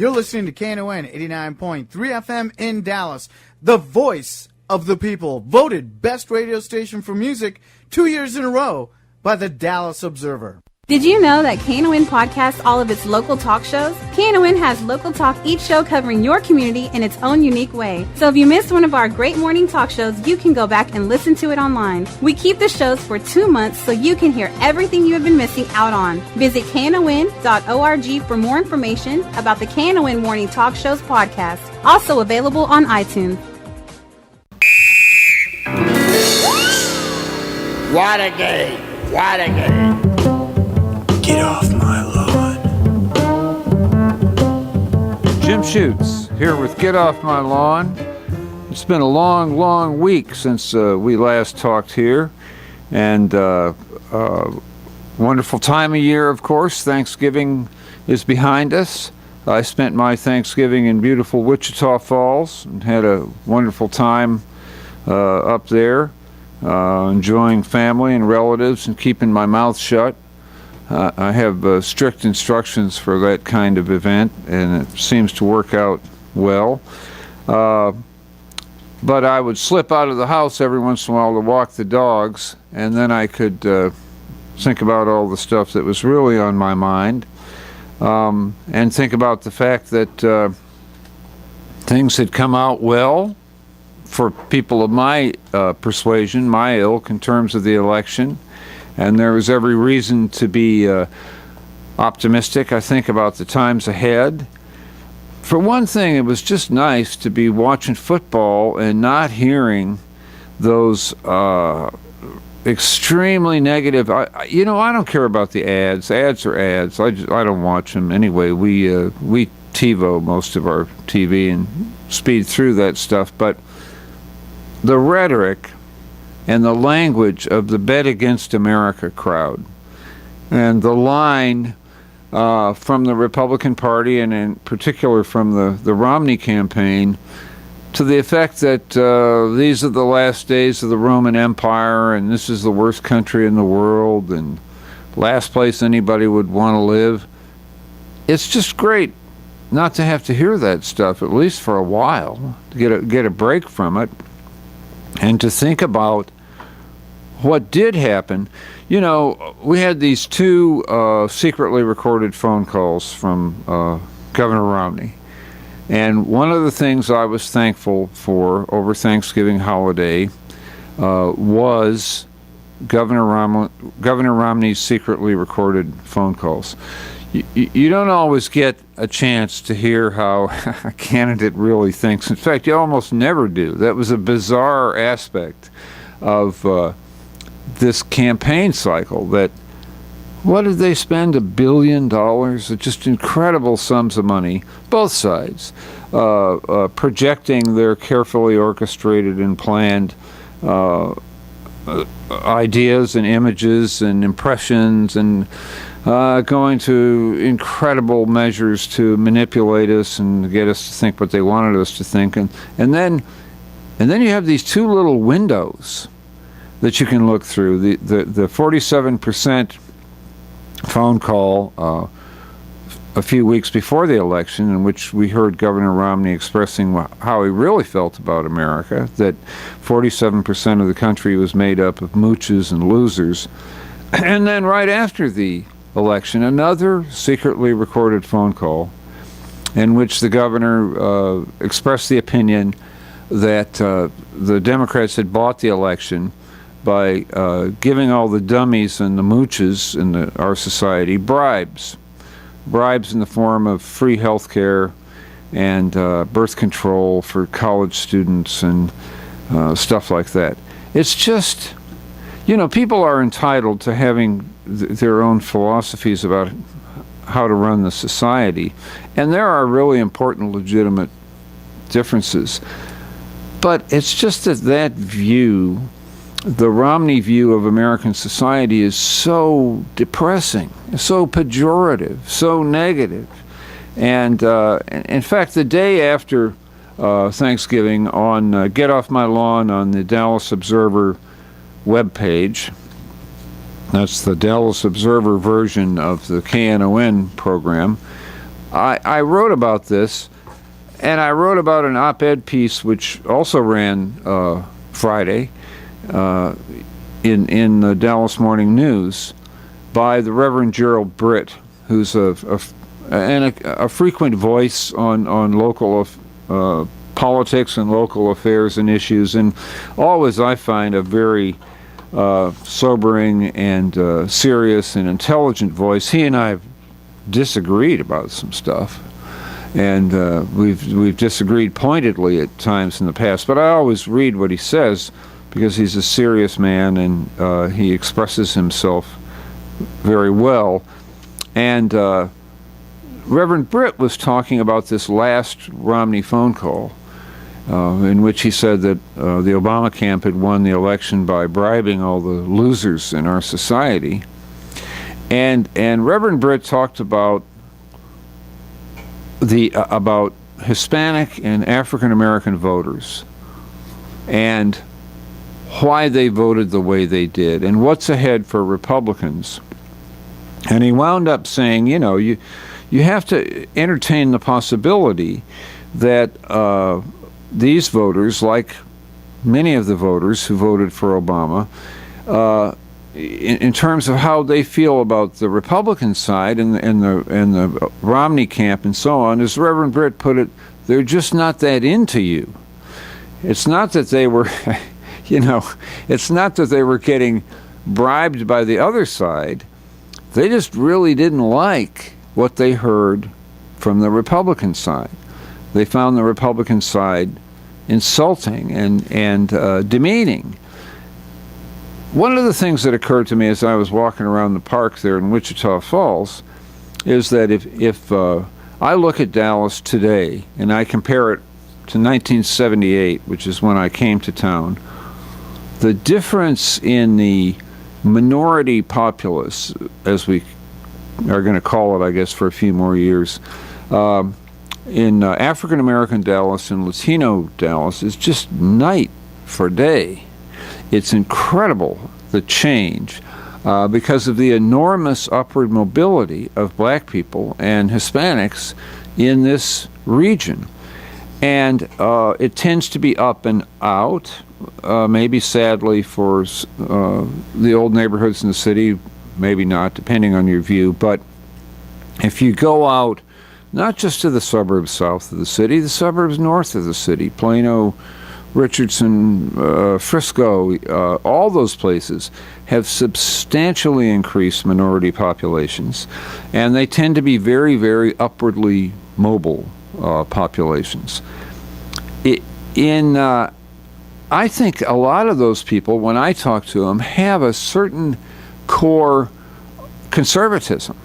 You're listening to KNON 89.3 FM in Dallas, the voice of the people, voted best radio station for music 2 years in a row by the Dallas Observer. Did you know that KNON podcasts all of its local talk shows? KNON has local talk, each show covering your community in its own unique way. So if you missed one of our great morning talk shows, you can go back and listen to it online. We keep the shows for 2 months so you can hear everything you have been missing out on. Visit KNON.org for more information about the KNON Morning Talk Shows podcast. Also available on iTunes. What a game! What a game! Get off my lawn. Jim Schutze here with Get Off My Lawn. It's been a long, long week since we last talked here. And wonderful time of year, of course. Thanksgiving is behind us. I spent my Thanksgiving in beautiful Wichita Falls and had a wonderful time up there, enjoying family and relatives and keeping my mouth shut. I have strict instructions for that kind of event, and it seems to work out well. But I would slip out of the house every once in a while to walk the dogs, and then I could think about all the stuff that was really on my mind, and think about the fact that things had come out well for people of my persuasion, my ilk, in terms of the election. And there was every reason to be optimistic, I think, about the times ahead. For one thing, it was just nice to be watching football and not hearing those extremely negative. I don't care about the ads. Ads are ads. I don't watch them anyway. We TiVo most of our TV and speed through that stuff. But the rhetoric and the language of the Bet Against America crowd, and the line from the Republican Party, and in particular from the Romney campaign, to the effect that these are the last days of the Roman Empire, and this is the worst country in the world, and last place anybody would want to live. It's just great not to have to hear that stuff, at least for a while, to get a break from it, and to think about what did happen. You know, we had these two secretly recorded phone calls from Governor Romney. And one of the things I was thankful for over Thanksgiving holiday was Governor Romney's secretly recorded phone calls. You don't always get a chance to hear how a candidate really thinks. In fact, you almost never do. That was a bizarre aspect of this campaign cycle. That, what did they spend, $1 billion? Just incredible sums of money, both sides, projecting their carefully orchestrated and planned ideas and images and impressions, and going to incredible measures to manipulate us and get us to think what they wanted us to think. And then you have these two little windows that you can look through. The 47% phone call a few weeks before the election, in which we heard Governor Romney expressing how he really felt about America, that 47% of the country was made up of mooches and losers. And then right after the election, another secretly recorded phone call in which the governor expressed the opinion that the Democrats had bought the election by giving all the dummies and the mooches in our society bribes in the form of free health care and birth control for college students and stuff like that. It's just, people are entitled to having their own philosophies about how to run the society, and there are really important, legitimate differences. But it's just that view, the Romney view of American society, is so depressing, so pejorative, so negative. And in fact, the day after Thanksgiving, on Get Off My Lawn on the Dallas Observer webpage, that's the Dallas Observer version of the KNON program, I wrote about this, and I wrote about an op-ed piece which also ran Friday in the Dallas Morning News by the Reverend Gerald Britt, who's a frequent voice on local politics and local affairs and issues, and always I find a very sobering and serious and intelligent voice. He and I have disagreed about some stuff, and we've disagreed pointedly at times in the past, but I always read what he says because he's a serious man, and he expresses himself very well. And Reverend Britt was talking about this last Romney phone call in which he said that the Obama camp had won the election by bribing all the losers in our society. And Reverend Britt talked about about Hispanic and African American voters and why they voted the way they did and what's ahead for Republicans. And he wound up saying, you know, you have to entertain the possibility that these voters, like many of the voters who voted for Obama, in terms of how they feel about the Republican side and the Romney camp and so on, as Reverend Britt put it, they're just not that into you. It's not that they were, it's not that they were getting bribed by the other side. They just really didn't like what they heard from the Republican side. They found the Republican side insulting and demeaning. One of the things that occurred to me as I was walking around the park there in Wichita Falls is that if I look at Dallas today and I compare it to 1978, which is when I came to town, the difference in the minority populace, as we are going to call it, I guess, for a few more years, in African American Dallas and Latino Dallas is just night for day. It's incredible, the change, because of the enormous upward mobility of black people and Hispanics in this region. And it tends to be up and out, maybe sadly for the old neighborhoods in the city, maybe not, depending on your view. But if you go out, not just to the suburbs south of the city, the suburbs north of the city, Plano, Richardson, Frisco, all those places have substantially increased minority populations, and they tend to be very, very upwardly mobile populations. I think a lot of those people, when I talk to them, have a certain core conservatism.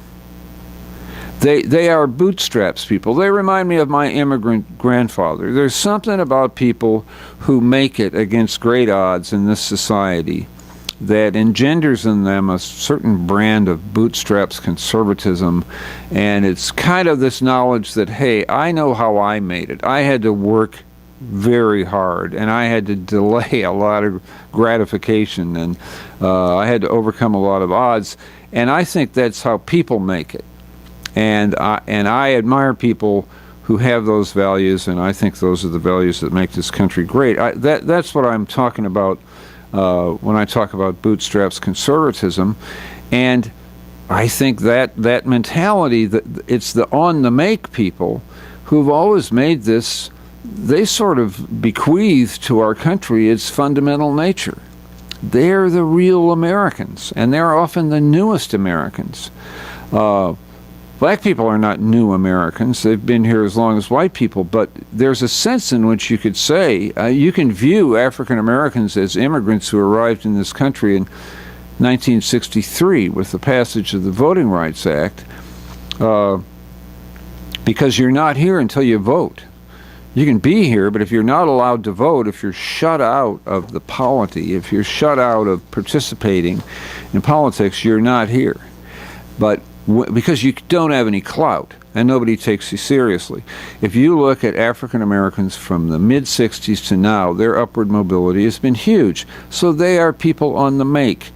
They are bootstraps people. They remind me of my immigrant grandfather. There's something about people who make it against great odds in this society that engenders in them a certain brand of bootstraps conservatism, and it's kind of this knowledge that, hey, I know how I made it. I had to work very hard, and I had to delay a lot of gratification, and I had to overcome a lot of odds, and I think that's how people make it. And I admire people who have those values, and I think those are the values that make this country great. That's what I'm talking about when I talk about bootstraps conservatism. And I think that mentality, that it's the on-the-make people who've always made this, they sort of bequeath to our country its fundamental nature. They're the real Americans, and they're often the newest Americans. Black people are not new Americans. They've been here as long as white people, but there's a sense in which you could say, you can view African Americans as immigrants who arrived in this country in 1963 with the passage of the Voting Rights Act, because you're not here until you vote. You can be here, but if you're not allowed to vote, if you're shut out of the polity, if you're shut out of participating in politics, you're not here. But because you don't have any clout. and nobody takes you seriously. If you look at African Americans from the mid-'60s to now, their upward mobility has been huge. So they are people on the make.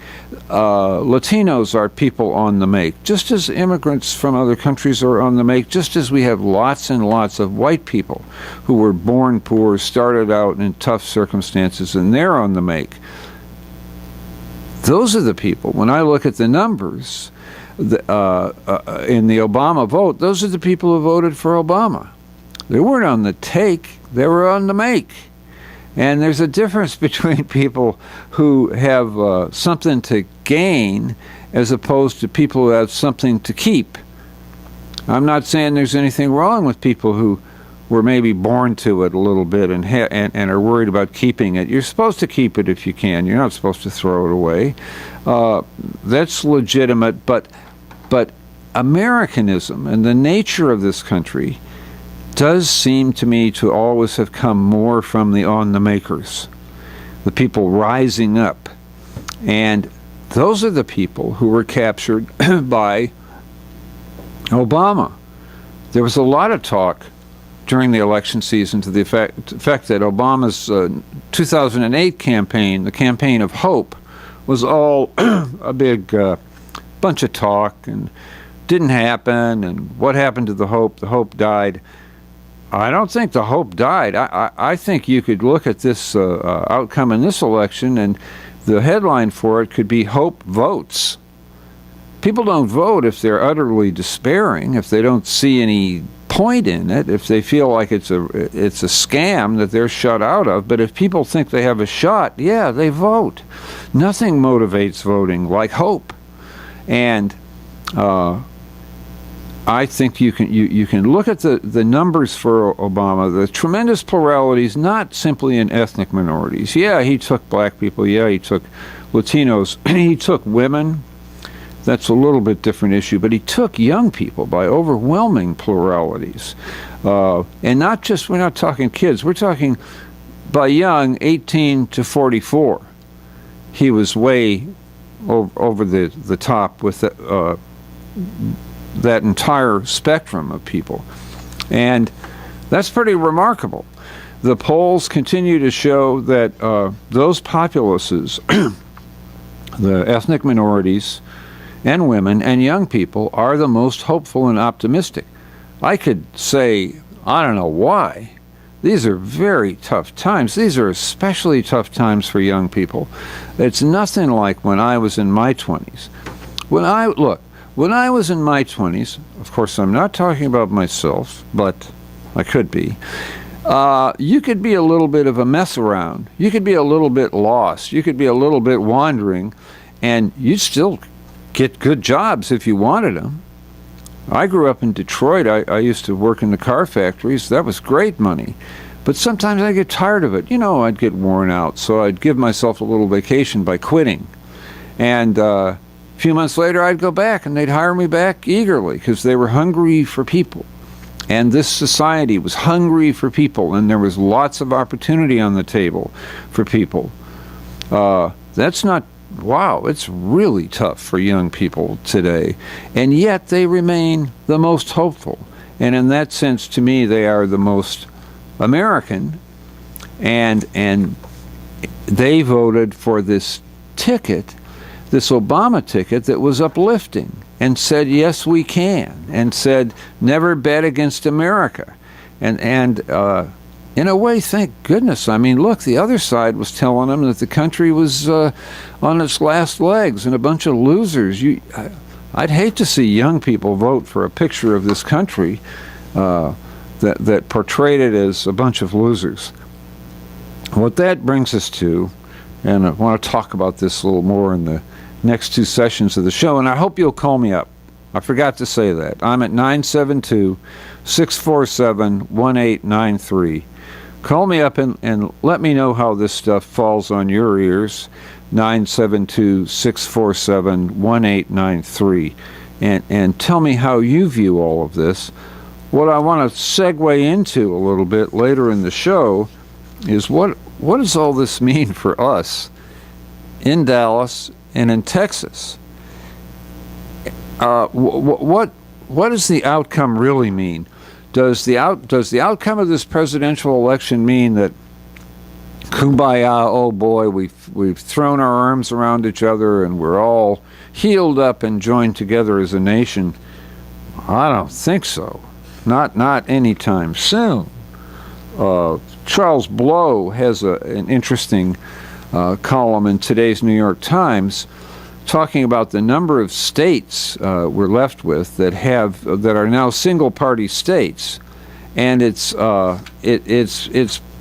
Latinos are people on the make, just as immigrants from other countries are on the make, just as we have lots and lots of white people who were born poor, started out in tough circumstances, and they're on the make. Those are the people, when I look at the numbers in the Obama vote, those are the people who voted for Obama. They weren't on the take, they were on the make. And there's a difference between people who have something to gain as opposed to people who have something to keep. I'm not saying there's anything wrong with people who were maybe born to it a little bit and are worried about keeping it. You're supposed to keep it if you can. You're not supposed to throw it away. That's legitimate, but Americanism and the nature of this country does seem to me to always have come more from the on-the-makers, the people rising up. And those are the people who were captured by Obama. There was a lot of talk during the election season to the effect that Obama's 2008 campaign, the campaign of hope, was all a big bunch of talk and didn't happen, and what happened to the hope? The hope died. I don't think the hope died. I think you could look at this outcome in this election, and the headline for it could be Hope Votes. People don't vote if they're utterly despairing, if they don't see any point in it, if they feel like it's a scam that they're shut out of. But if people think they have a shot, yeah, they vote. Nothing motivates voting like hope. And I think you can look at the numbers for Obama, the tremendous pluralities, not simply in ethnic minorities. Yeah, he took black people. Yeah, he took Latinos. He took women. That's a little bit different issue. But he took young people by overwhelming pluralities. And not just, we're not talking kids. We're talking by young, 18 to 44. He was way over the top with that entire spectrum of people. And that's pretty remarkable. The polls continue to show that those populaces, the ethnic minorities and women and young people, are the most hopeful and optimistic. I could say, I don't know why. These are very tough times. These are especially tough times for young people. It's nothing like when I was in my 20s. When I was in my 20s, of course I'm not talking about myself, but I could be, you could be a little bit of a mess around. You could be a little bit lost. You could be a little bit wandering, and you'd still get good jobs if you wanted them. I grew up in Detroit. I used to work in the car factories. That was great money. But sometimes I'd get tired of it. I'd get worn out. So I'd give myself a little vacation by quitting. And a few months later, I'd go back, and they'd hire me back eagerly because they were hungry for people. And this society was hungry for people, and there was lots of opportunity on the table for people. That's not... Wow, it's really tough for young people today, and yet they remain the most hopeful. And in that sense, to me, they are the most American, and they voted for this ticket, this Obama ticket that was uplifting and said, yes, we can, and said, never bet against America. And in a way, thank goodness. I mean, look, the other side was telling them that the country was on its last legs and a bunch of losers. I'd hate to see young people vote for a picture of this country that portrayed it as a bunch of losers. What that brings us to, and I want to talk about this a little more in the next two sessions of the show, and I hope you'll call me up. I forgot to say that. I'm at 972-647-1893. Call me up and let me know how this stuff falls on your ears. 972-647-1893. And tell me how you view all of this. What I want to segue into a little bit later in the show is what does all this mean for us in Dallas and in Texas? What what does the outcome really mean? Does the outcome of this presidential election mean that kumbaya, oh boy, we've thrown our arms around each other and we're all healed up and joined together as a nation? I don't think so. Not anytime soon. Charles Blow has an interesting column in today's New York Times talking about the number of states we're left with that are now single-party states, and it's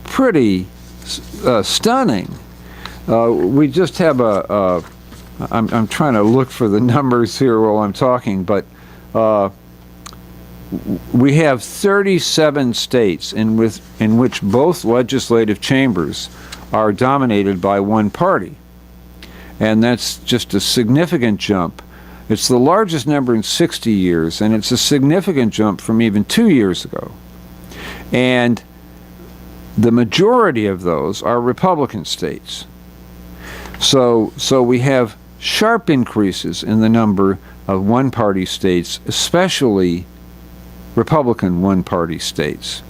pretty stunning. We just have I'm trying to look for the numbers here while I'm talking, but we have 37 states in which both legislative chambers are dominated by one party. And that's just a significant jump. It's the largest number in 60 years, and it's a significant jump from even 2 years ago. And the majority of those are Republican states. So we have sharp increases in the number of one-party states, especially Republican one-party states.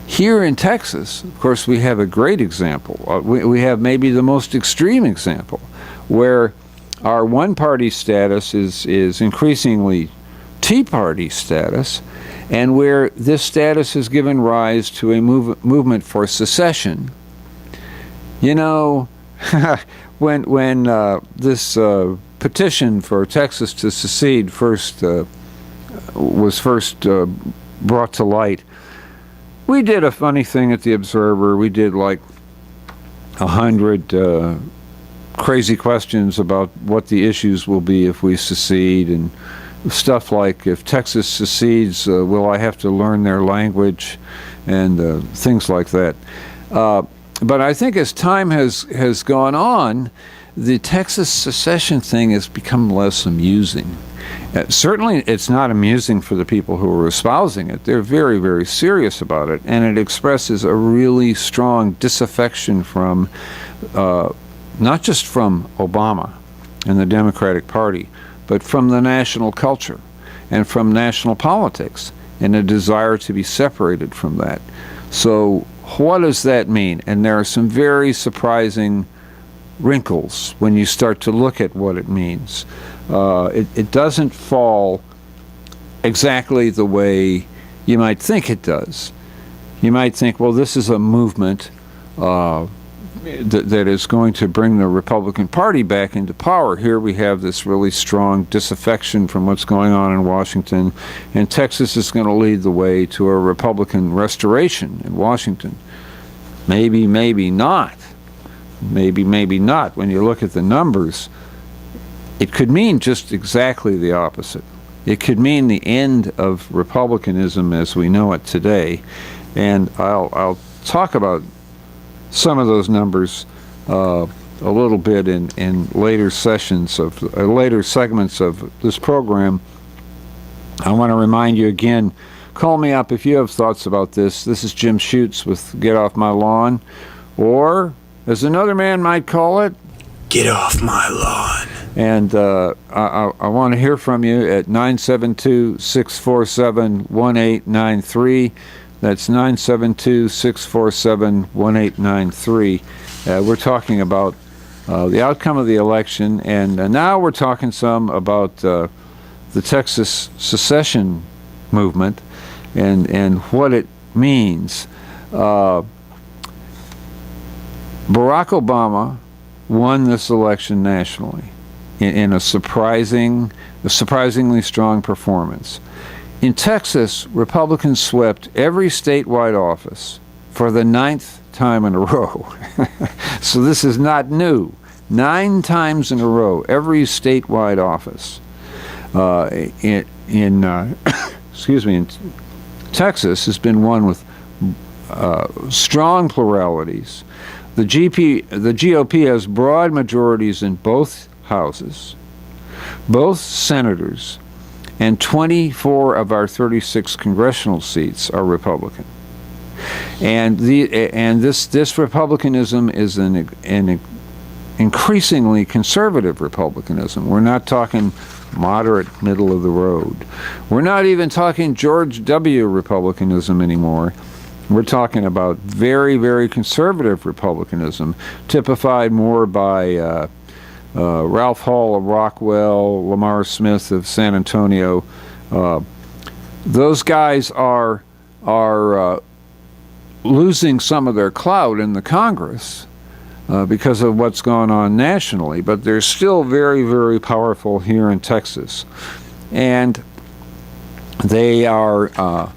Here in Texas, of course, we have a great example. We have maybe the most extreme example, where our one-party status is increasingly Tea Party status, and where this status has given rise to a movement for secession. You know, when this petition for Texas to secede was first brought to light, we did a funny thing at the Observer. We did like 100 crazy questions about what the issues will be if we secede, and stuff like, if Texas secedes, will I have to learn their language, and things like that. But I think as time has gone on, the Texas secession thing has become less amusing. Certainly it's not amusing for the people who are espousing it. They're very, very serious about it, and it expresses a really strong disaffection from not just from Obama and the Democratic Party, but from the national culture and from national politics, and a desire to be separated from that. So what does that mean? And there are some very surprising wrinkles when you start to look at what it means. It doesn't fall exactly the way you might think it does. You might think, well, this is a movement that is going to bring the Republican Party back into power. Here we have this really strong disaffection from what's going on in Washington, and Texas is going to lead the way to a Republican restoration in Washington. Maybe, maybe not. Maybe, maybe not. When you look at the numbers, it could mean just exactly the opposite. It could mean the end of Republicanism as we know it today. And I'll talk about some of those numbers a little bit in later sessions of later segments of this program. I want to remind you again, call me up if you have thoughts about this. This is Jim Schutze with Get Off My Lawn, or as another man might call it, Get off my lawn. And I want to hear from you at 972-647-1893. That's 972-647-1893. We're talking about the outcome of the election, and now we're talking some about the Texas secession movement and what it means. Barack Obama won this election nationally in a surprisingly strong performance. In Texas, Republicans swept every statewide office for the 9th time in a row. So this is not new. 9 times in a row, every statewide office in Texas has been won with strong pluralities. The GOP has broad majorities in both houses, both senators, and 24 of our 36 congressional seats are Republican. And this Republicanism is an increasingly conservative Republicanism. We're not talking moderate, middle of the road. We're not even talking George W. Republicanism anymore. We're talking about very, very conservative republicanism, typified more by Ralph Hall of Rockwell, Lamar Smith of San Antonio. Those guys are losing some of their clout in the Congress because of what's going on nationally, but they're still very, very powerful here in Texas. And they are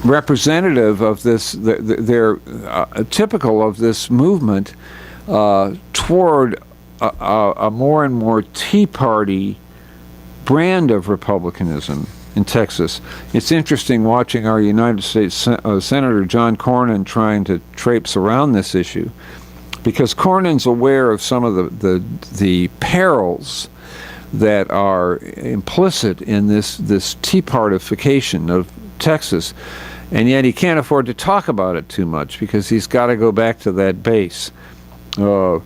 representative of this, they're typical of this movement toward a more and more Tea Party brand of republicanism in Texas. It's interesting watching our United States Senator John Cornyn trying to traipse around this issue, because Cornyn's aware of some of the perils that are implicit in this Tea Partification of Texas, and yet he can't afford to talk about it too much because he's got to go back to that base. I'm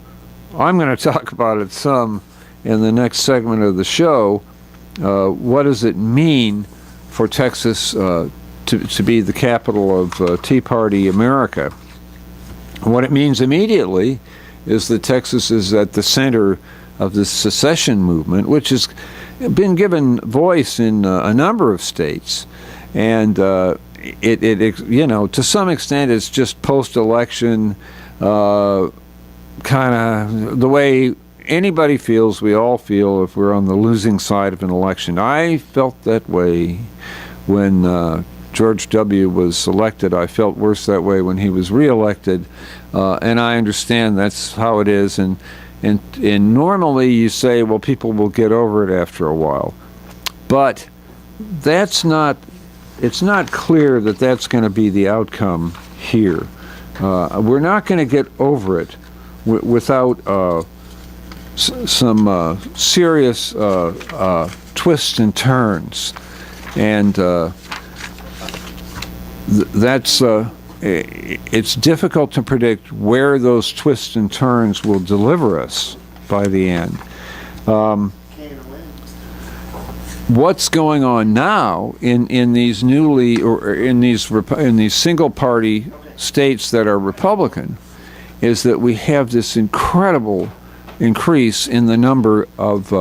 going to talk about it some in the next segment of the show. What does it mean for Texas to be the capital of Tea Party America? What it means immediately is that Texas is at the center of the secession movement, which has been given voice in a number of states, and it you know, to some extent it's just post-election kind of the way anybody feels, we all feel if we're on the losing side of an election. I felt that way when George W. was elected. I felt worse that way when he was reelected, and I understand that's how it is. And normally you say, well, people will get over it after a while, but that's not. It's not clear that that's going to be the outcome here. We're not going to get over it without some serious twists and turns, and that's it's difficult to predict where those twists and turns will deliver us by the end. What's going on now in these newly or in these single party states that are Republican is that we have this incredible increase in the number of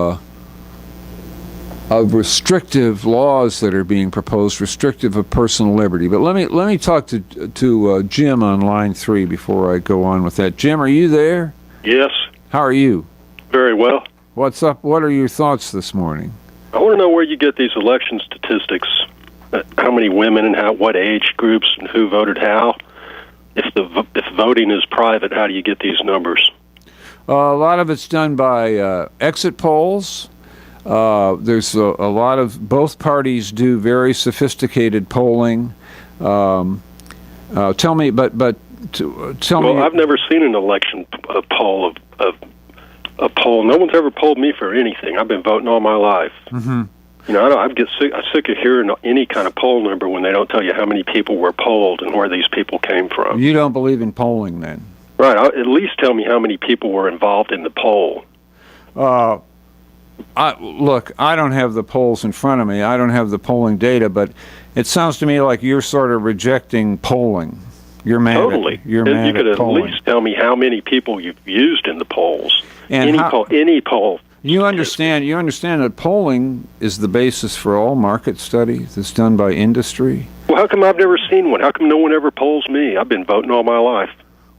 restrictive laws that are being proposed, restrictive of personal liberty. But let me talk to Jim on line 3 before I go on with that. Jim, are you there? Yes. How are you? Very well. What's up? What are your thoughts this morning? I want to know where you get these election statistics. How many women and what age groups and who voted how? If voting is private, how do you get these numbers? A lot of it's done by exit polls. There's a lot of, both parties do very sophisticated polling. Tell me, tell me. Well, I've never seen an election poll of a poll. No one's ever polled me for anything. I've been voting all my life. Mm-hmm. You know, I get sick of hearing any kind of poll number when they don't tell you how many people were polled and where these people came from. You don't believe in polling, then? Right. At least tell me how many people were involved in the poll. Look, I don't have the polls in front of me. I don't have the polling data, but it sounds to me like you're sort of rejecting polling. You're mad totally. At, you're mad you could at at polling. least tell me how many people you've used in the polls. And any poll. You understand that polling is the basis for all market study that's done by industry? Well, how come I've never seen one? How come no one ever polls me? I've been voting all my life.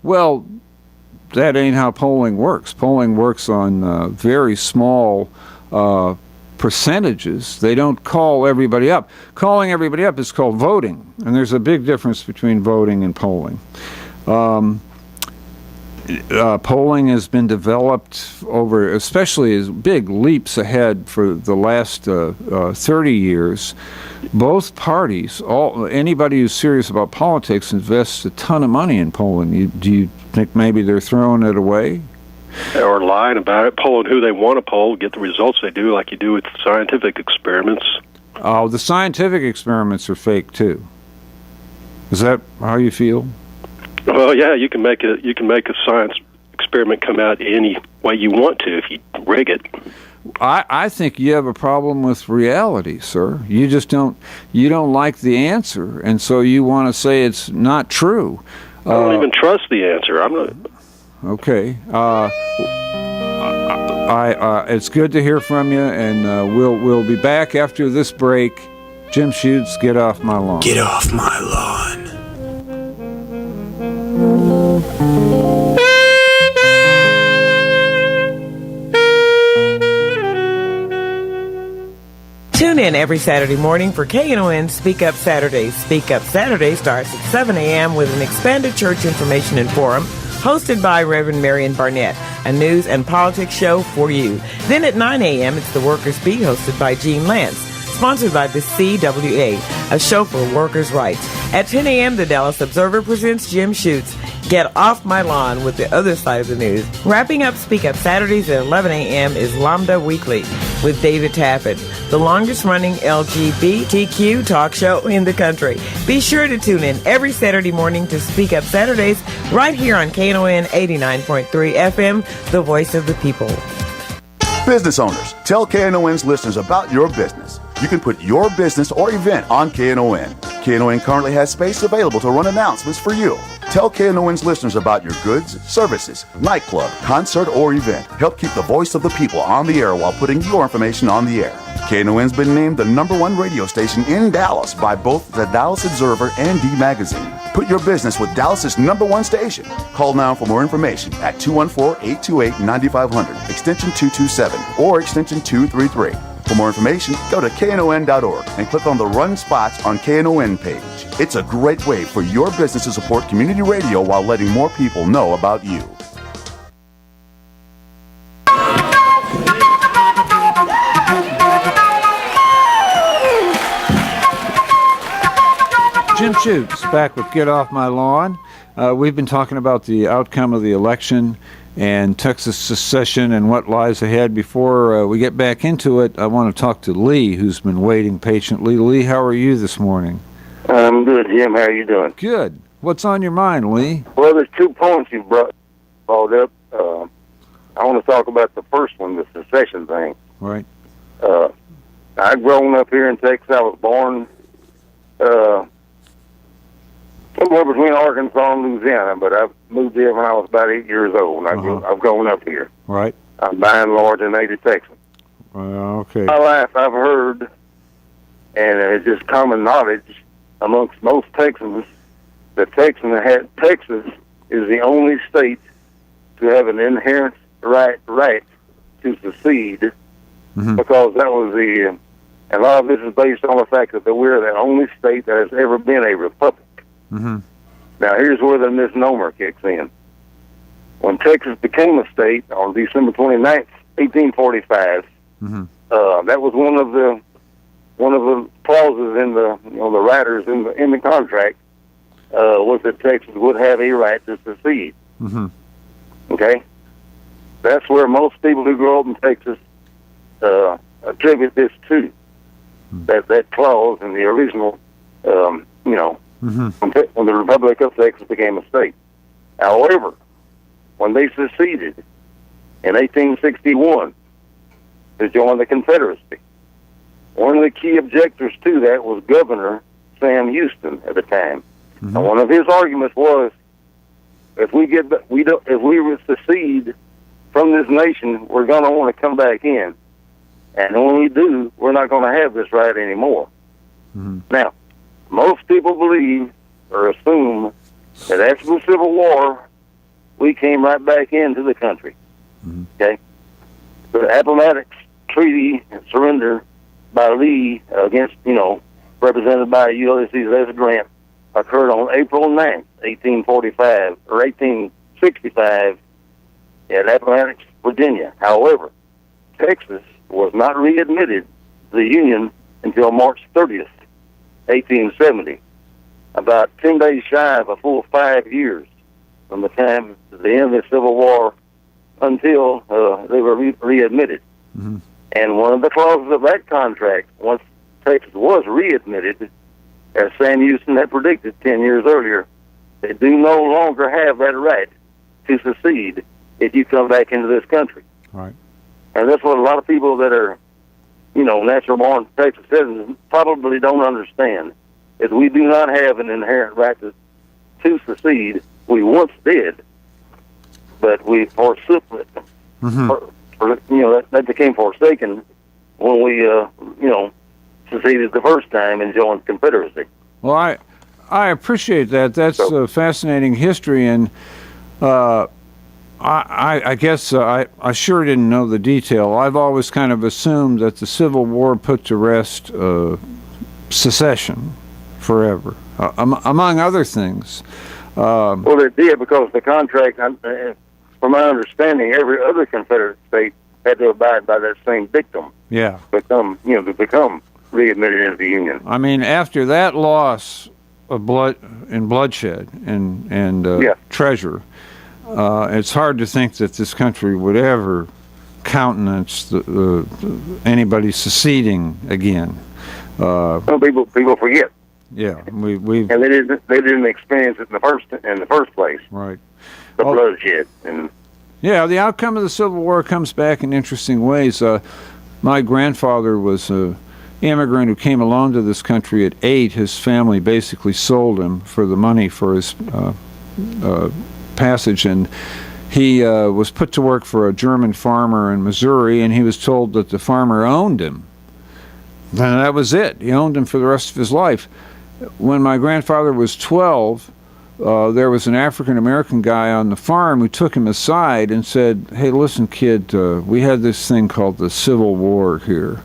Well, that ain't how polling works. Polling works on very small percentages. They don't call everybody up. Calling everybody up is called voting, and there's a big difference between voting and polling. Polling has been developed over, especially as big leaps ahead for the last 30 years. Both parties, anybody who's serious about politics, invests a ton of money in polling. Do you think maybe they're throwing it away? Or lying about it, polling who they want to poll, get the results they do, like you do with scientific experiments. Oh, the scientific experiments are fake too. Is that how you feel? Well, yeah, you can make a science experiment come out any way you want to if you rig it. I think you have a problem with reality, sir. You just don't like the answer, and so you want to say it's not true. I don't even trust the answer. I'm not. Okay. It's good to hear from you, and we'll be back after this break. Jim Schutze, get off my lawn. Get off my lawn. Tune in every Saturday morning for KNON Speak Up Saturdays. Speak Up Saturday starts at 7 a.m. with an expanded church information and forum hosted by Reverend Marion Barnett, a news and politics show for you. Then at 9 a.m., it's the Workers' Beat hosted by Gene Lance, sponsored by the CWA, a show for workers' rights. At 10 a.m., the Dallas Observer presents Jim Schutze, Get Off My Lawn, with the other side of the news. Wrapping up Speak Up Saturdays at 11 a.m. is Lambda Weekly with David Taffet, the longest-running LGBTQ talk show in the country. Be sure to tune in every Saturday morning to Speak Up Saturdays right here on KNON 89.3 FM, the voice of the people. Business owners, tell KNON's listeners about your business. You can put your business or event on KNON. KNON currently has space available to run announcements for you. Tell KNON's listeners about your goods, services, nightclub, concert, or event. Help keep the voice of the people on the air while putting your information on the air. KNON's been named the #1 radio station in Dallas by both the Dallas Observer and D Magazine. Put your business with Dallas's #1 station. Call now for more information at 214-828-9500, extension 227, or extension 233. For more information, go to KNON.org and click on the Run Spots on KNON page. It's a great way for your business to support community radio while letting more people know about you. Jim Schutze back with Get Off My Lawn. We've been talking about the outcome of the election and Texas secession and what lies ahead. Before we get back into it, I want to talk to Lee, who's been waiting patiently. Lee, how are you this morning? I'm good, Jim. How are you doing? Good. What's on your mind, Lee? Well, there's 2 points you brought up. I want to talk about the first one, the secession thing. Right. I've grown up here in Texas. I was born somewhere between Arkansas and Louisiana, but I moved here when I was about 8 years old, and I've grown up here. Right. I'm by and large a native Texan. Okay. My life, I've heard, and it's just common knowledge amongst most Texans, that Texas is the only state to have an inherent right to secede, because that was and a lot of this is based on the fact that we're the only state that has ever been a republic. Now, here's where the misnomer kicks in. When Texas became a state on December 29th, 1845, that was one of the clauses in the the riders in the contract was that Texas would have a right to secede. Okay, that's where most people who grow up in Texas attribute this to, that clause in the original when the Republic of Texas became a state. However, when they seceded in 1861 to join the Confederacy, one of the key objectors to that was Governor Sam Houston at the time. And one of his arguments was, if we secede from this nation, we're going to want to come back in, and when we do, we're not going to have this right anymore. Now, most people believe or assume that after the Civil War, we came right back into the country. Okay? The Appomattox Treaty and surrender by Lee against, represented by Ulysses S. Grant, occurred on April 9th, 1845, or 1865, at Appomattox, Virginia. However, Texas was not readmitted to the Union until March 30th, 1870, about 10 days shy of a full 5 years from the time of the end of the Civil War until they were readmitted. And one of the clauses of that contract, once Texas was readmitted, as Sam Houston had predicted 10 years earlier, they do no longer have that right to secede if you come back into this country. Right. And that's what a lot of people that are, natural-born Texas citizens probably don't understand, is we do not have an inherent right to secede. We once did, but we forsook it. That became forsaken when we, seceded the first time and joined the Confederacy. Well, I appreciate that. That's a fascinating history, and I guess I sure didn't know the detail. I've always kind of assumed that the Civil War put to rest secession forever, among other things. Well, it did, because the contract, from my understanding, every other Confederate state had to abide by that same dictum. Yeah. To become readmitted into the Union. I mean, after that loss of bloodshed and treasure, it's hard to think that this country would ever countenance anybody seceding again. Some people forget. Yeah, and they didn't experience it in the first place. Right. The bloodshed and. Yeah, the outcome of the Civil War comes back in interesting ways. My grandfather was an immigrant who came alone to this country at 8. His family basically sold him for the money for his passage, and he was put to work for a German farmer in Missouri, and he was told that the farmer owned him. And that was it. He owned him for the rest of his life. When my grandfather was 12, there was an African-American guy on the farm who took him aside and said, "Hey, listen, kid, we had this thing called the Civil War here,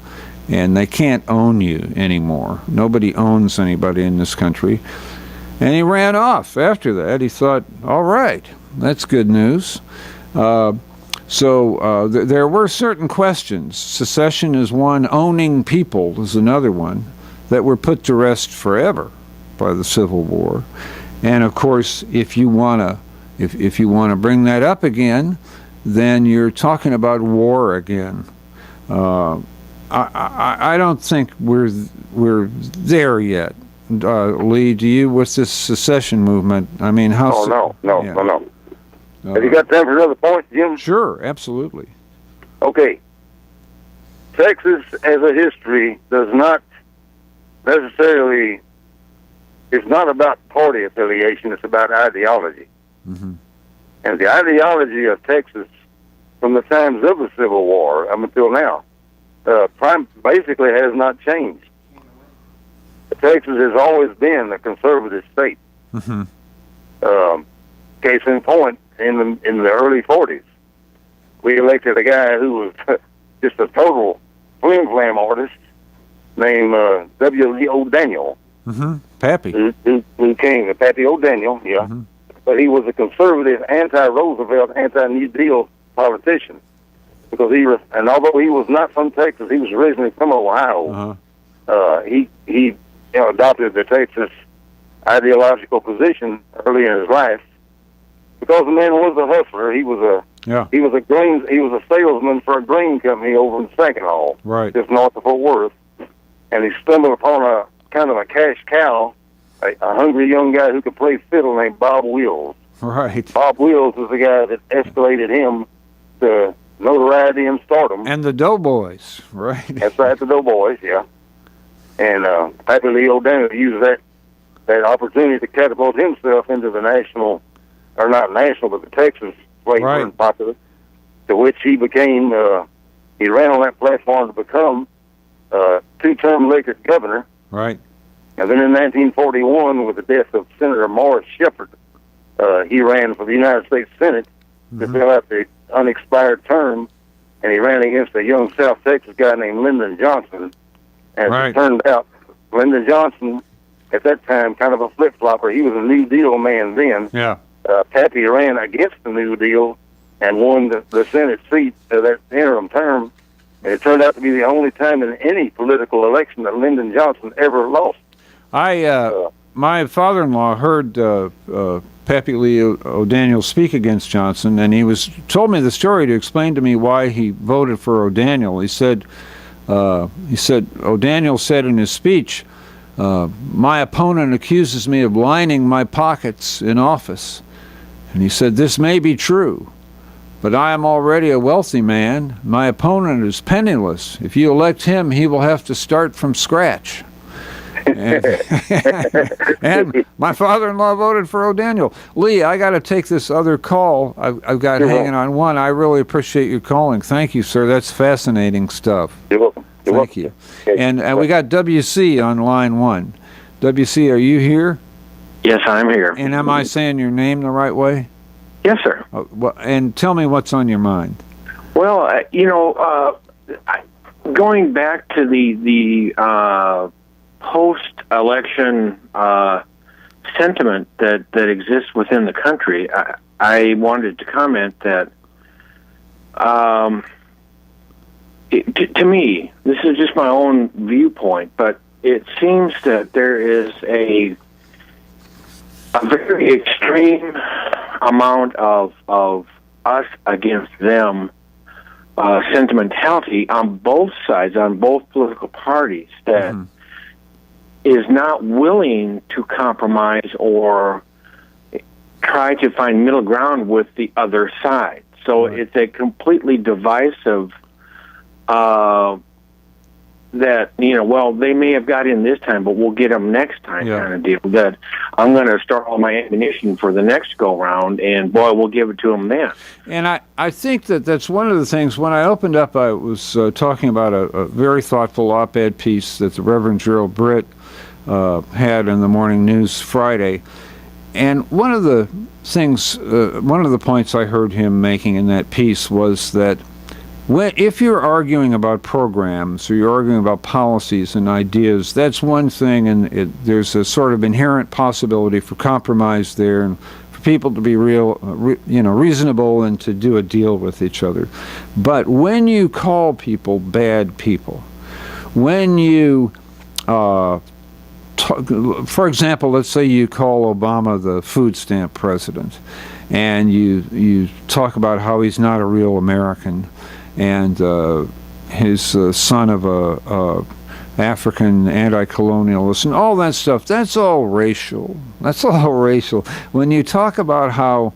and they can't own you anymore. Nobody owns anybody in this country." And he ran off after that. He thought, all right, that's good news. So there were certain questions. Secession is one. Owning people is another one that were put to rest forever by the Civil War. And of course, if you wanna bring that up again, then you're talking about war again. I don't think we're there yet. Lee, do you, with this secession movement? I mean, how? Oh no. Have you got time for another point, Jim? Sure, absolutely. Okay. Texas, as a history, does not necessarily. It's not about party affiliation. It's about ideology. Mm-hmm. And the ideology of Texas, from the times of the Civil War up until now, basically has not changed. Texas has always been a conservative state. Mm-hmm. Case in point, in the early 40s, we elected a guy who was just a total flim-flam artist named W. O'Daniel. Mm-hmm. Pappy. Who came, Pappy O'Daniel, yeah. Mm-hmm. But he was a conservative, anti-Roosevelt, anti-New Deal politician. Because and although he was not from Texas, he was originally from Ohio. Uh-huh. He adopted the Texas ideological position early in his life. Because the man was a hustler. He was a salesman for a grain company over in Saginaw, right, just north of Fort Worth. And he stumbled upon a kind of a cash cow, a hungry young guy who could play fiddle named Bob Wills. Right. Bob Wills was the guy that escalated him to notoriety and stardom. And the Doughboys, right? That's right, the Doughboys, yeah. And Pappy Lee O'Daniel used that opportunity to catapult himself into the national, or not national, but the Texas flavor right, and popular, to which he became, he ran on that platform to become two-term elected governor. Right. And then in 1941, with the death of Senator Morris Shepherd, he ran for the United States Senate to fill out the unexpired term, and he ran against a young South Texas guy named Lyndon Johnson. And right, it turned out, Lyndon Johnson, at that time, kind of a flip-flopper. He was a New Deal man then. Yeah. Pappy ran against the New Deal and won the Senate seat of that interim term. And it turned out to be the only time in any political election that Lyndon Johnson ever lost. My father-in-law heard Pappy Lee O'Daniel speak against Johnson, and he told me the story to explain to me why he voted for O'Daniel. He said O'Daniel said in his speech, "My opponent accuses me of lining my pockets in office," and he said, "This may be true, But I am already a wealthy man. My opponent is penniless. If you elect him, he will have to start from scratch. And my father-in-law voted for O'Daniel. Lee, I got to take this other call. I've got hanging on one. I really appreciate you calling. Thank you, sir. That's fascinating stuff. You're welcome. Thank you. And we got WC on line 1. WC, are you here? Yes, I'm here. And am I saying your name the right way? Yes, sir. And tell me what's on your mind. Well, going back to the post-election sentiment that exists within the country, I wanted to comment that to me, this is just my own viewpoint, but it seems that there is a very extreme amount of us against them sentimentality on both sides, on both political parties, that is not willing to compromise or try to find middle ground with the other side. So it's a completely divisive that, well, they may have got in this time, but we'll get them next time kind of deal. That I'm going to start all my ammunition for the next go-round, and, boy, we'll give it to them then. And I think that's one of the things. When I opened up, I was talking about a very thoughtful op-ed piece that the Reverend Gerald Britt had in the Morning News Friday. And one of the things, one of the points I heard him making in that piece was that if you're arguing about programs or you're arguing about policies and ideas, that's one thing, and there's a sort of inherent possibility for compromise there and for people to be reasonable and to do a deal with each other. But when you call people bad people, when you, for example, let's say you call Obama the food stamp president, and you talk about how he's not a real American, and his son of a African anti-colonialist, and all that stuff, that's all racial. That's all racial. When you talk about how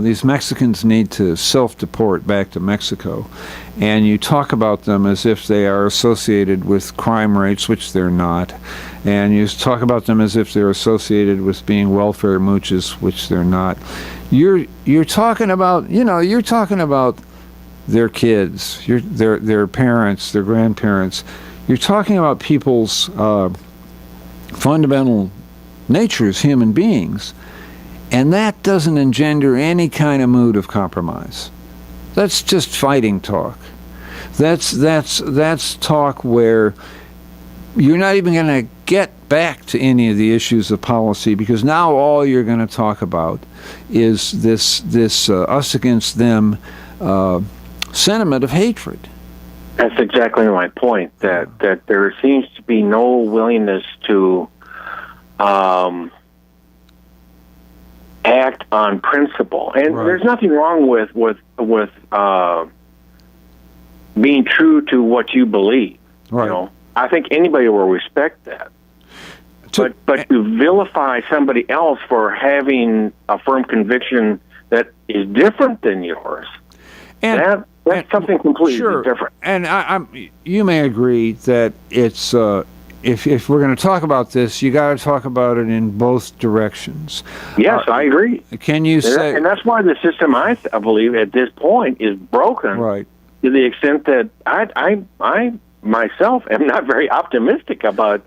these Mexicans need to self-deport back to Mexico, and you talk about them as if they are associated with crime rates, which they're not, and you talk about them as if they're associated with being welfare mooches, which they're not, you're talking about, you're talking about their kids, their parents, their grandparents. You're talking about people's fundamental nature as human beings, and that doesn't engender any kind of mood of compromise. That's just fighting talk. That's talk where you're not even going to get back to any of the issues of policy, because now all you're going to talk about is this us against them sentiment of hatred. That's exactly my point, that there seems to be no willingness to act on principle. And there's nothing wrong with being true to what you believe. Right. I think anybody will respect that. But to vilify somebody else for having a firm conviction that is different than yours, that's something completely different. And you may agree that it's if we're going to talk about this, you got to talk about it in both directions. Yes, I agree. Can you say? And that's why the system, I believe, at this point is broken. Right. To the extent that I myself am not very optimistic about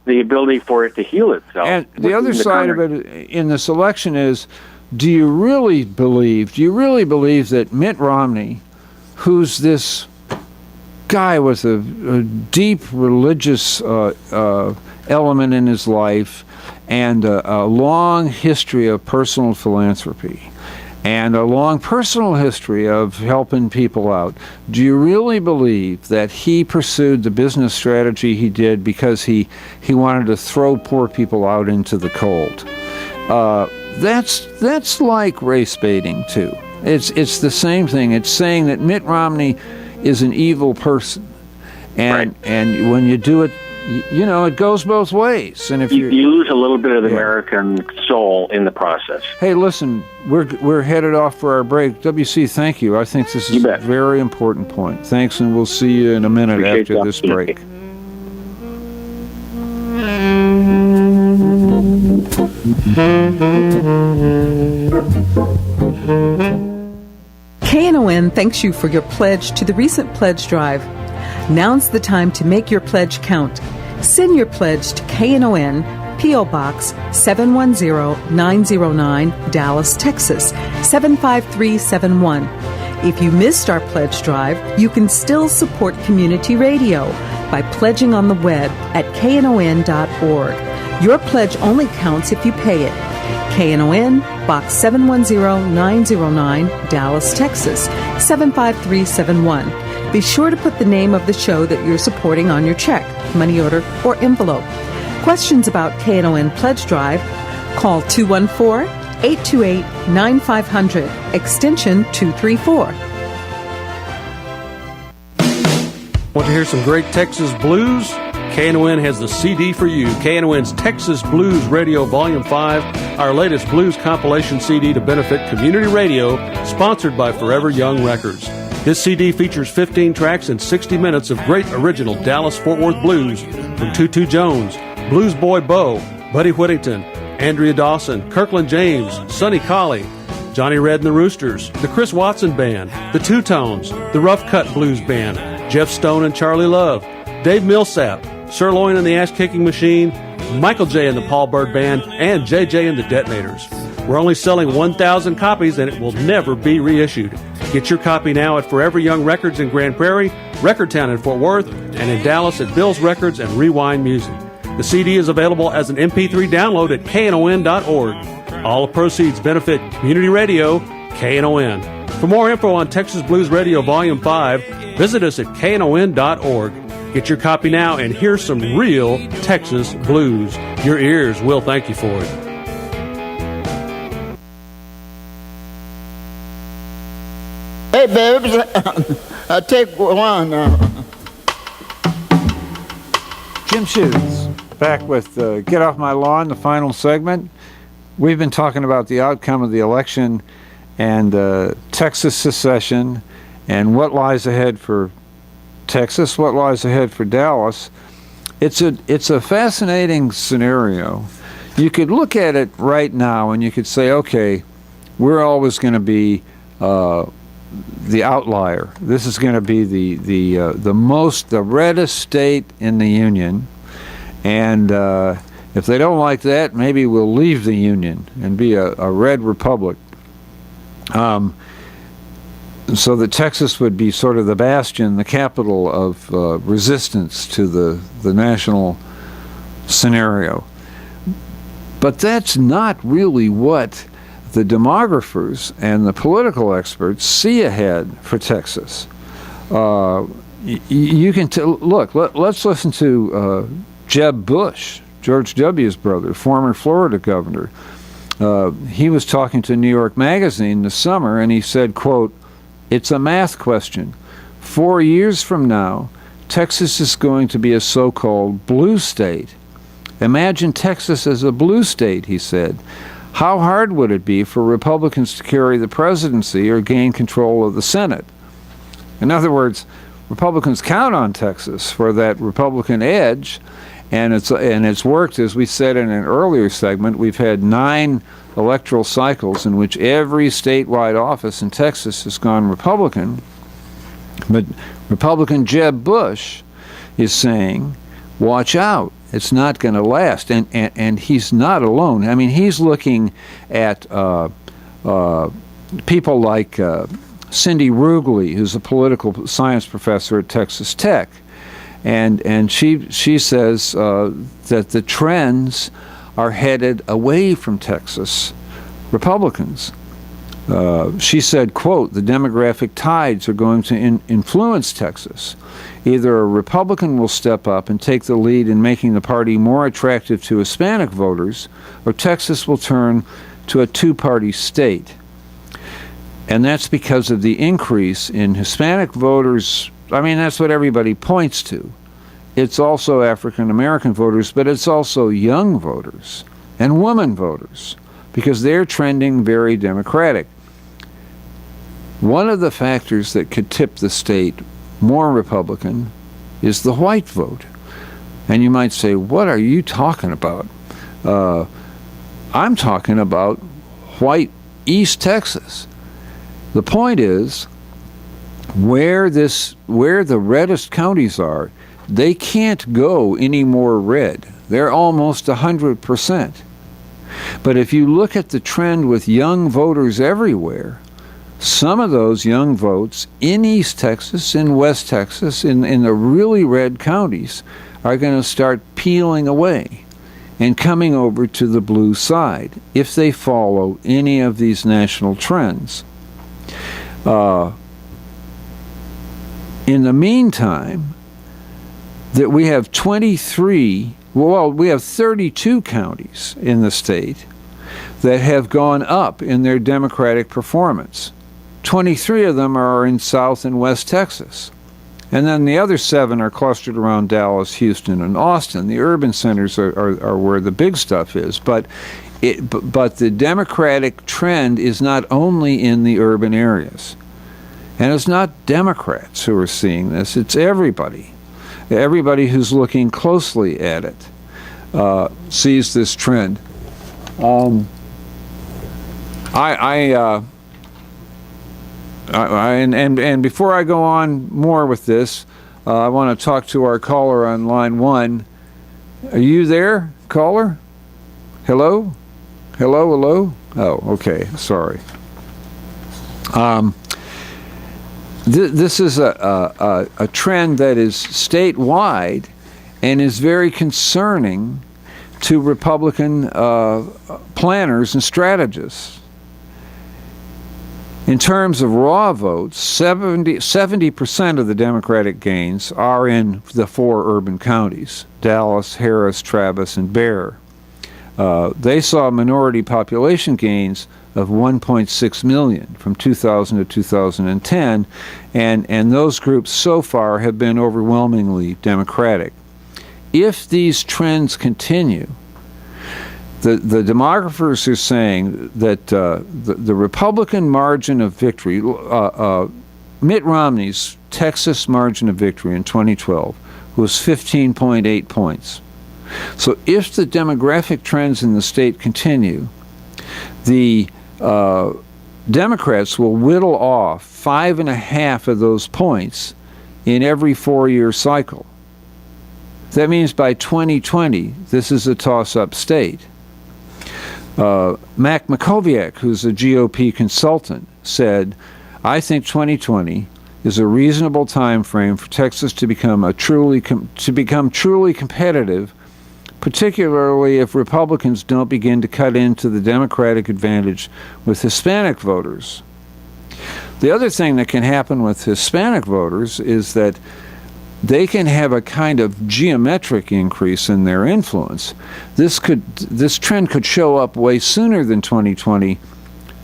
the ability for it to heal itself. And the other side of it in this election is, do you really believe that Mitt Romney, who's this guy with a deep religious element in his life and a long history of personal philanthropy and a long personal history of helping people out, do you really believe that he pursued the business strategy he did because he wanted to throw poor people out into the cold? That's like race baiting too. It's the same thing. It's saying that Mitt Romney is an evil person, and when you do it it goes both ways. And if you lose a little bit of the American soul in the process. Hey, listen, we're headed off for our break. WC, thank you. I think this is a very important point. Thanks, and we'll see you in a minute after this break. KNON thanks you for your pledge to the recent pledge drive. Now's the time to make your pledge count. Send your pledge to KNON, P.O. Box 710909, Dallas, Texas 75371. If you missed our pledge drive, you can still support community radio by pledging on the web at knon.org. Your pledge only counts if you pay it. KNON, Box 710909, Dallas, Texas 75371. Be sure to put the name of the show that you're supporting on your check, money order, or envelope. Questions about KNON Pledge Drive? Call 214-828-9500, extension 234. Want to hear some great Texas blues? KNON has the CD for you. KNON's Texas Blues Radio Volume 5, our latest blues compilation CD to benefit community radio, sponsored by Forever Young Records. This CD features 15 tracks and 60 minutes of great original Dallas-Fort Worth blues from Tutu Jones, Blues Boy Bo, Buddy Whittington, Andrea Dawson, Kirkland James, Sonny Collie, Johnny Red and the Roosters, the Chris Watson Band, the Two Tones, the Rough Cut Blues Band, Jeff Stone and Charlie Love, Dave Millsap, Sirloin and the Ash-Kicking Machine, Michael J. and the Paul Bird Band, and JJ and the Detonators. We're only selling 1,000 copies, and it will never be reissued. Get your copy now at Forever Young Records in Grand Prairie, Record Town in Fort Worth, and in Dallas at Bill's Records and Rewind Music. The CD is available as an MP3 download at knon.org. All proceeds benefit community radio, KNON. For more info on Texas Blues Radio Volume 5, visit us at knon.org. Get your copy now and hear some real Texas blues. Your ears will thank you for it. Hey, babes, take one. Jim Schutze, back with Get Off My Lawn, the final segment. We've been talking about the outcome of the election and Texas secession and what lies ahead for Texas, what lies ahead for Dallas. It's a fascinating scenario. You could look at it right now and you could say, okay, we're always going to be the outlier. This is going to be the reddest state in the union, and if they don't like that, maybe we'll leave the union and be a red republic. So that Texas would be sort of the bastion, the capital of resistance to the national scenario. But that's not really what the demographers and the political experts see ahead for Texas. You can look. Let's listen to Jeb Bush, George W.'s brother, former Florida governor. He was talking to New York Magazine this summer, and he said, quote, "It's a math question. 4 years from now, Texas is going to be a so-called blue state. Imagine Texas as a blue state," he said. "How hard would it be for Republicans to carry the presidency or gain control of the Senate?" In other words, Republicans count on Texas for that Republican edge, and it's worked. As we said in an earlier segment, we've had 9 electoral cycles in which every statewide office in Texas has gone Republican. But Republican Jeb Bush is saying, watch out, it's not going to last. And he's not alone. I mean, he's looking at people like Cindy Rugley, who's a political science professor at Texas Tech. And she says that the trends are headed away from Texas Republicans. She said, quote, "The demographic tides are going to influence Texas. Either a Republican will step up and take the lead in making the party more attractive to Hispanic voters, or Texas will turn to a two-party state." And that's because of the increase in Hispanic voters. I mean, that's what everybody points to. it's also African American voters, but it's also young voters and women voters, because they're trending very Democratic. One of the factors that could tip the state more Republican is the white vote. And you might say, what are you talking about? I'm talking about white East Texas. The point is, where the reddest counties are, they can't go any more red. They're almost 100%. But if you look at the trend with young voters everywhere, some of those young votes in East Texas, in West Texas, in the really red counties, are going to start peeling away and coming over to the blue side if they follow any of these national trends. In the meantime, that we have 32 counties in the state that have gone up in their Democratic performance. 23 of them are in South and West Texas. And then the other 7 are clustered around Dallas, Houston, and Austin. The urban centers are where the big stuff is. But the Democratic trend is not only in the urban areas. And it's not Democrats who are seeing this, it's everybody. Everybody who's looking closely at it sees this trend. And before I go on more with this, I want to talk to our caller on line 1. Are you there, caller? Hello? Hello? Oh, okay, sorry. This is a trend that is statewide and is very concerning to Republican planners and strategists. In terms of raw votes, 70% of the Democratic gains are in the 4 urban counties, Dallas, Harris, Travis, and Bexar. They saw minority population gains of 1.6 million from 2000 to 2010, and those groups so far have been overwhelmingly Democratic. If these trends continue, the demographers are saying that the Republican margin of victory, Mitt Romney's Texas margin of victory in 2012 was 15.8 points. So if the demographic trends in the state continue, the Democrats will whittle off 5.5 of those points in every 4-year cycle. That means by 2020, this is a toss-up state. Mac Makoviak, who's a GOP consultant, said, I think 2020 is a reasonable time frame for Texas to become truly competitive, particularly if Republicans don't begin to cut into the Democratic advantage with Hispanic voters. The other thing that can happen with Hispanic voters is that they can have a kind of geometric increase in their influence. This trend could show up way sooner than 2020.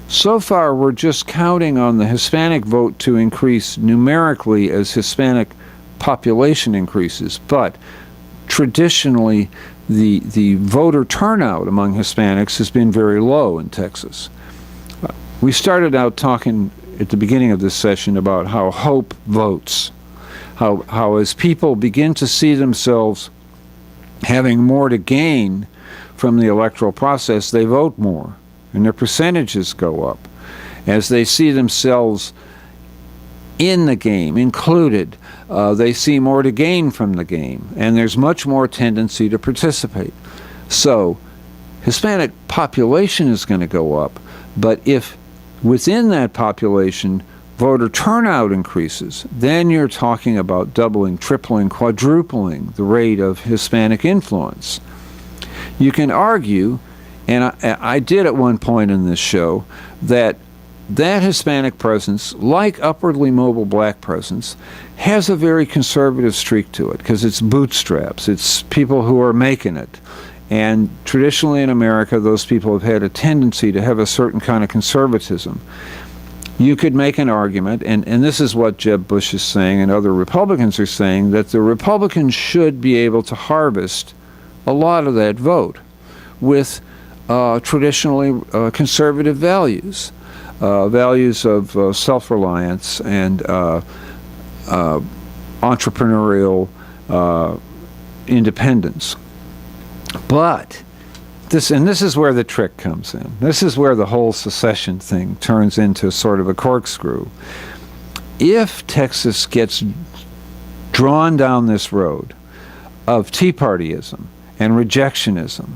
So far, we're just counting on the Hispanic vote to increase numerically as Hispanic population increases, but traditionally, the voter turnout among Hispanics has been very low in Texas. We started out talking at the beginning of this session about how hope votes, how as people begin to see themselves having more to gain from the electoral process, they vote more, and their percentages go up. As they see themselves in the game, included, they see more to gain from the game, and there's much more tendency to participate. So Hispanic population is going to go up, but if within that population voter turnout increases, then you're talking about doubling, tripling, quadrupling the rate of Hispanic influence. You can argue, and I did at one point in this show, that Hispanic presence, like upwardly mobile black presence, has a very conservative streak to it because it's bootstraps. It's people who are making it. And traditionally in America, those people have had a tendency to have a certain kind of conservatism. you could make an argument, and this is what Jeb Bush is saying and other Republicans are saying, that the Republicans should be able to harvest a lot of that vote with traditionally conservative values, values of self-reliance and entrepreneurial independence. But this is where the trick comes in. This is where the whole secession thing turns into sort of a corkscrew. If Texas gets drawn down this road of Tea Partyism and rejectionism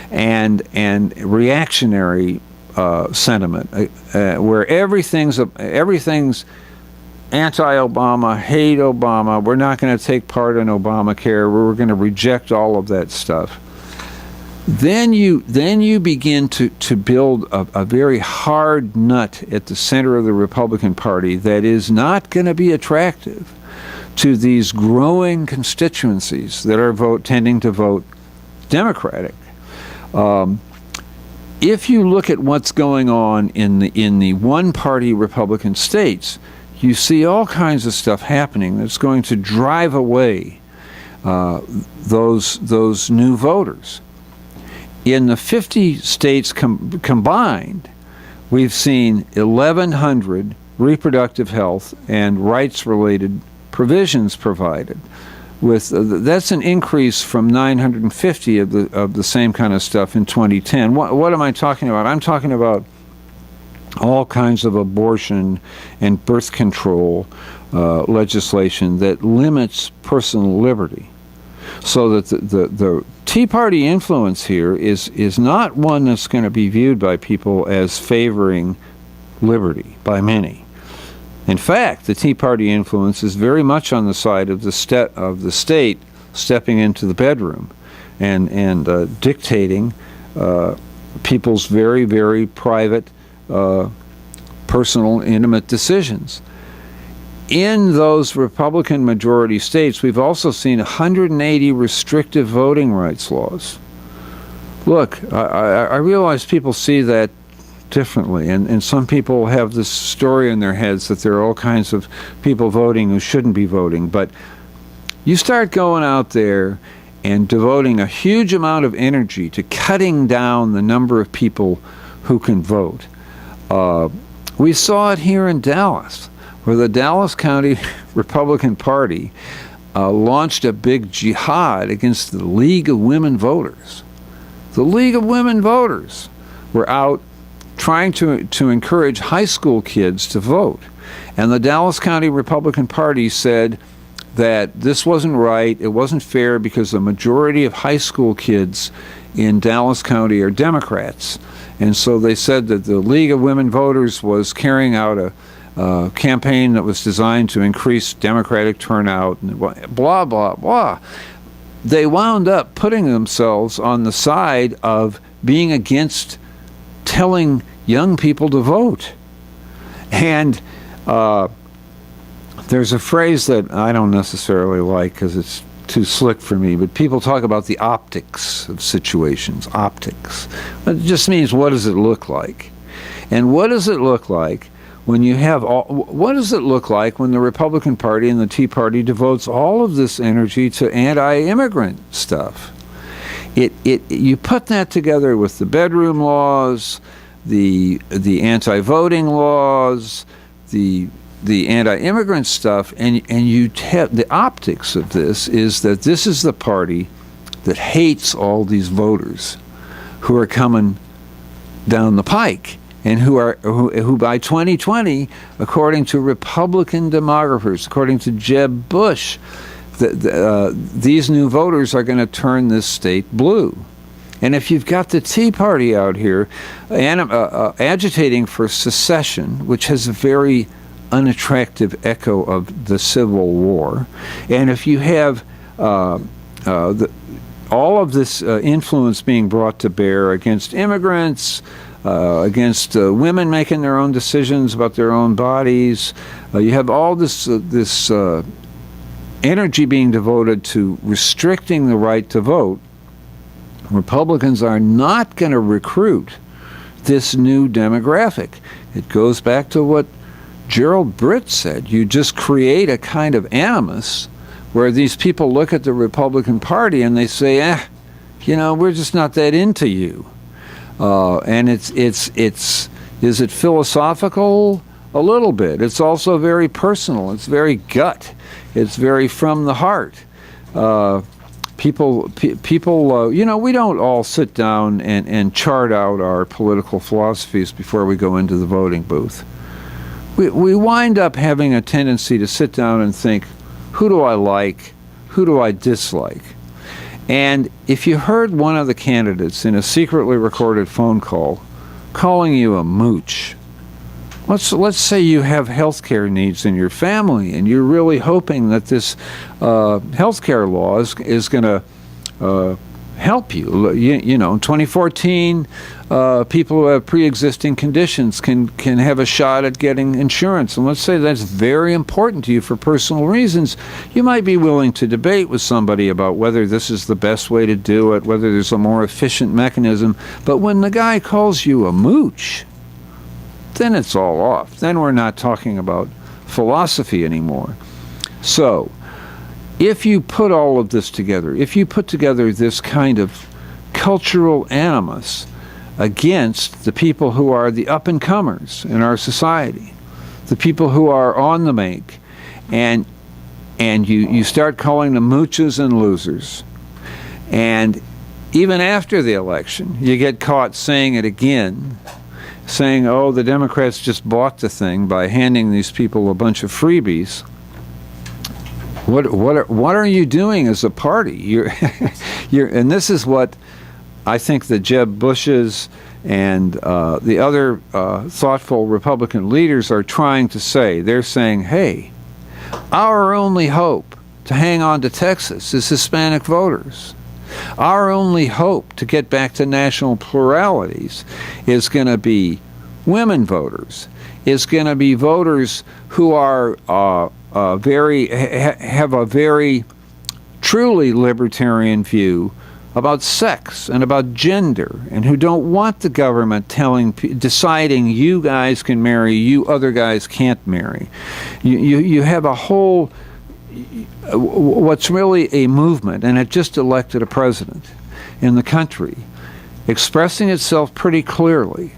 and reactionary sentiment, where everything's anti-Obama, hate Obama, we're not going to take part in Obamacare, we're going to reject all of that stuff, then you begin to build a very hard nut at the center of the Republican Party that is not going to be attractive to these growing constituencies that are tending to vote Democratic. If you look at what's going on in the one-party Republican states, you see all kinds of stuff happening that's going to drive away those new voters. In the 50 states combined, we've seen 1,100 reproductive health and rights-related provisions provided. That's an increase from 950 of the same kind of stuff in 2010. What am I talking about? I'm talking about all kinds of abortion and birth control legislation that limits personal liberty. So that the Tea Party influence here is not one that's going to be viewed by people as favoring liberty by many. In fact, the Tea Party influence is very much on the side of the state stepping into the bedroom and dictating people's very, very private, personal, intimate decisions. In those Republican majority states, we've also seen 180 restrictive voting rights laws. Look, I realize people see that differently, and some people have this story in their heads that there are all kinds of people voting who shouldn't be voting, but you start going out there and devoting a huge amount of energy to cutting down the number of people who can vote. We saw it here in Dallas, where the Dallas County Republican Party launched a big jihad against the League of Women Voters. The League of Women Voters were out trying to encourage high school kids to vote. And the Dallas County Republican Party said that this wasn't right, it wasn't fair, because the majority of high school kids in Dallas County are Democrats. And so they said that the League of Women Voters was carrying out a campaign that was designed to increase Democratic turnout, and blah, blah, blah. They wound up putting themselves on the side of being against telling young people to vote. And there's a phrase that I don't necessarily like because it's too slick for me, but people talk about the optics of situations. Optics. It just means, what does it look like? And what does it look like when you have what does it look like when the Republican Party and the Tea Party devotes all of this energy to anti-immigrant stuff? You put that together with the bedroom laws, the anti-voting laws, the anti-immigrant stuff, and you have the optics of this is that this is the party that hates all these voters who are coming down the pike, and who by 2020, according to Republican demographers, according to Jeb Bush, these new voters are going to turn this state blue. And if you've got the Tea Party out here agitating for secession, which has a very unattractive echo of the Civil War, and if you have all of this influence being brought to bear against immigrants, against women making their own decisions about their own bodies, you have all this energy being devoted to restricting the right to vote, Republicans are not going to recruit this new demographic. It goes back to what Gerald Britt said, you just create a kind of animus where these people look at the Republican Party and they say, we're just not that into you. And is it philosophical? A little bit. It's also very personal. It's very gut. It's very from the heart. People, we don't all sit down and chart out our political philosophies before we go into the voting booth. We wind up having a tendency to sit down and think, who do I like? Who do I dislike? And if you heard one of the candidates in a secretly recorded phone call calling you a mooch, let's say you have health care needs in your family and you're really hoping that this health care law is going to help you. In 2014, people who have pre-existing conditions can have a shot at getting insurance. And let's say that's very important to you for personal reasons. You might be willing to debate with somebody about whether this is the best way to do it, whether there's a more efficient mechanism. But when the guy calls you a mooch, then it's all off. Then we're not talking about philosophy anymore. So, if you put all of this together, if you put together this kind of cultural animus against the people who are the up-and-comers in our society, the people who are on the make, and you start calling them mooches and losers, and even after the election, you get caught saying it again, saying, oh, the Democrats just bought the thing by handing these people a bunch of freebies. What are you doing as a party? You're and this is what I think the Jeb Bushes and the other thoughtful Republican leaders are trying to say. They're saying, hey, our only hope to hang on to Texas is Hispanic voters. Our only hope to get back to national pluralities is going to be women voters, is going to be voters who are have a very truly libertarian view about sex and about gender, and who don't want the government deciding you guys can marry, you other guys can't marry. You have a whole, what's really a movement, and it just elected a president in the country, expressing itself pretty clearly,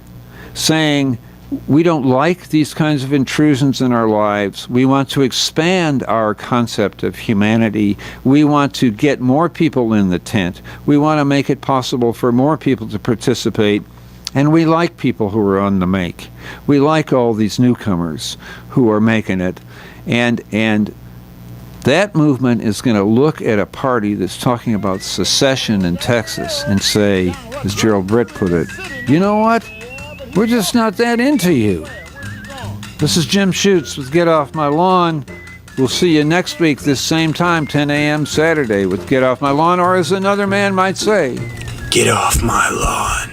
saying, we don't like these kinds of intrusions in our lives. We want to expand our concept of humanity. We want to get more people in the tent. We want to make it possible for more people to participate. And we like people who are on the make. We like all these newcomers who are making it. And that movement is going to look at a party that's talking about secession in Texas and say, as Gerald Britt put it, you know what? We're just not that into you. This is Jim Schutze with Get Off My Lawn. We'll see you next week, this same time, 10 a.m. Saturday, with Get Off My Lawn, or as another man might say, Get off my lawn.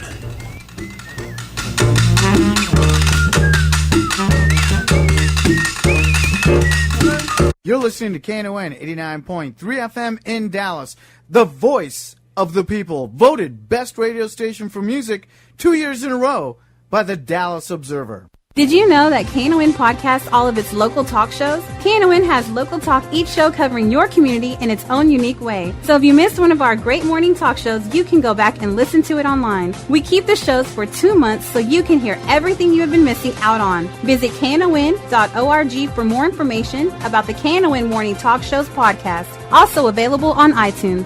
You're listening to KNON 89.3 FM in Dallas, the voice of the people, voted best radio station for music 2 years in a row by the Dallas Observer. Did you know that KNON podcasts all of its local talk shows? KNON has local talk, each show covering your community in its own unique way. So if you missed one of our great morning talk shows, you can go back and listen to it online. We keep the shows for 2 months so you can hear everything you have been missing out on. Visit KNON.org for more information about the KNON Morning Talk Shows podcast, also available on iTunes.